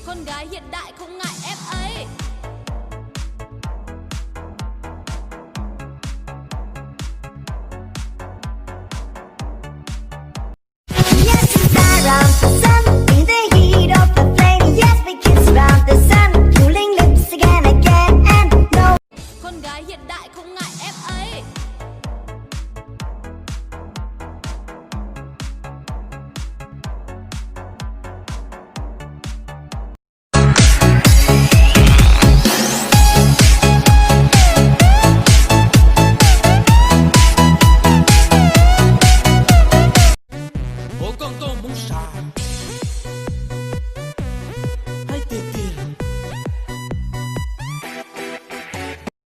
Con gái hiện đại không ngại ép ấy. Con gái hiện đại không ngại ép ấy. Ủa con muốn xài hay tiền tiền.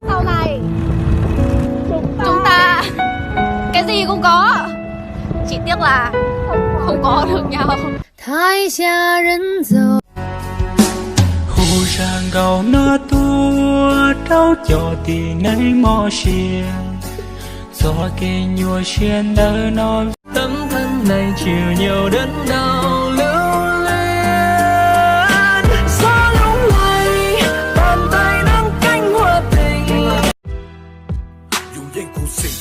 Sau này chúng ta cái gì cũng có, chỉ tiếc là không có được nhau. 台下人走 Hồ sang cầu nó tua trao cho tiền ấy mò xiên. Gió kia nhua xiên đỡ nó. Tấm thân này chịu nhiều đến đau lưu lên. Gió lung lay, bàn tay nắm cánh hoa tình. dù gian khổ xịn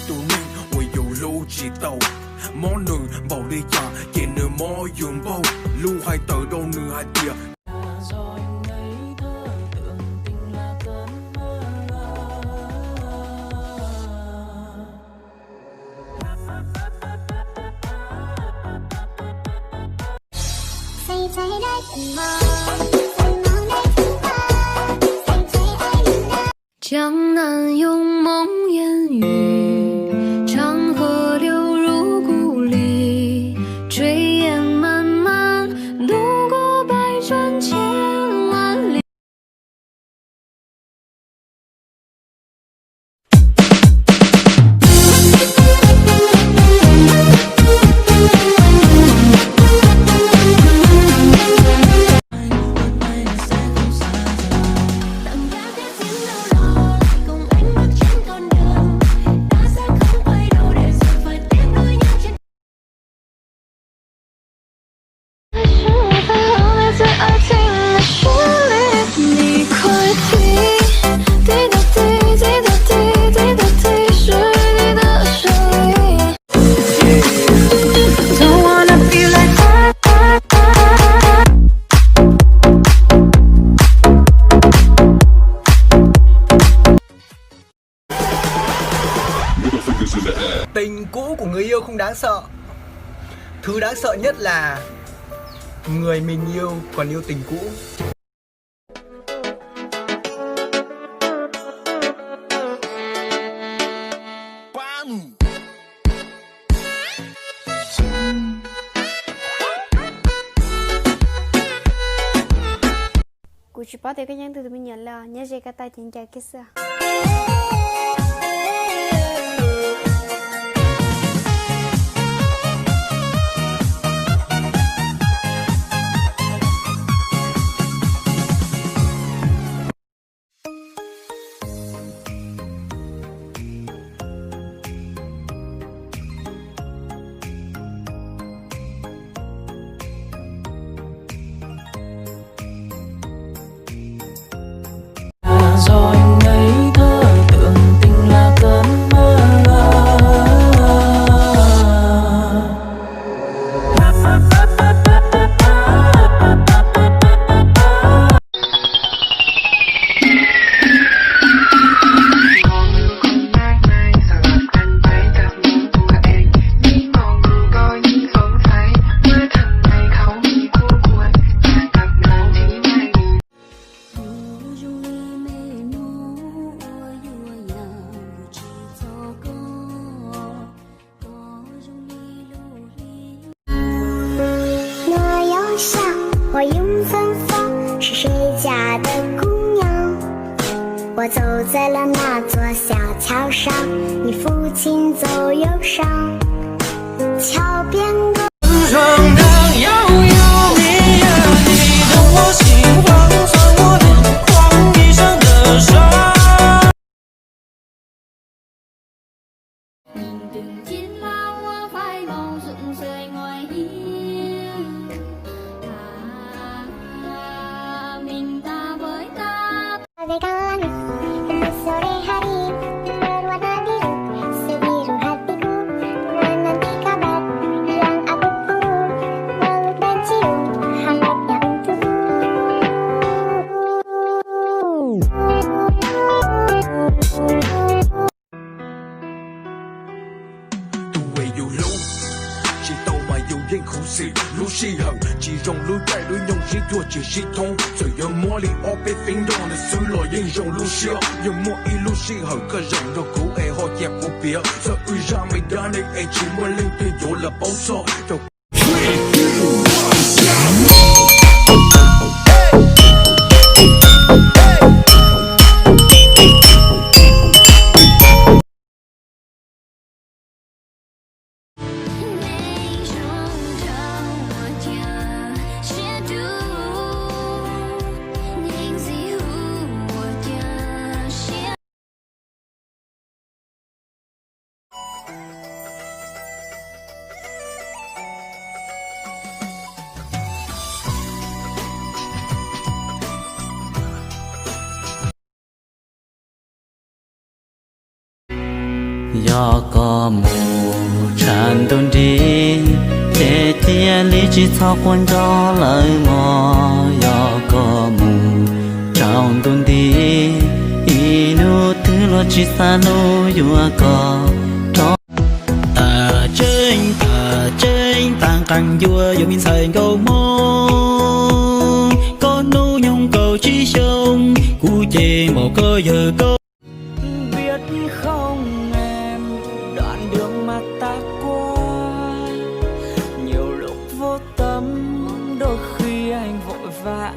tụi mình quay dù lưu chỉ tàu món nương bầu đi chợ chỉ nửa mò dùng bầu lưu hai tờ đâu nửa hai tia. Rồi ngây thơ tưởng tình là cơn mơ.江南用梦烟雨，长河流入故里，炊烟漫漫，路过百转千万里。Tình cũ của người yêu không đáng sợ. Thứ đáng sợ nhất là người mình yêu còn yêu tình cũ. Kuchipata cái nhắn từ tụi mình nhận là nhớ gì cả tay tiền chạy kia sao. Rồi ngây thơ tưởng tình là cơn mơ.我走在了那座小桥上，你父亲走忧伤，桥边歌。闯荡遥遥迷呀，你懂我心慌，算我的狂一生的伤。Nhìn từng chiến lao hoa phai màu rụng rơi ngoài hiên. bagaikan langit sore hari berwarna biru sebiru hatiku menanti kabar yang aku tunggu meluk dan cium hangatnya untukku. Tu为有路，知道嘛有人苦事，路是行，只用路带路用心做解系统，最有魔力我被冰冻的水落应用路线，有魔一路是行，个人的苦爱好也不别，所以让每当你爱情我领队有了保守，都。每种让我的解读，你在乎我的心。要个木缠东地，天天里去草混着来么？要个木缠东地，一路từ lo chỉ xa lô yêu có đó. Trên tàng càng vua yêu min sài câu mong, có nô nhung cầu chỉ sông, cú chê một cơ giờ câu. Biết không em, đoạn đường mà ta qua, nhiều lúc vô tâm, đôi khi anh vội vã.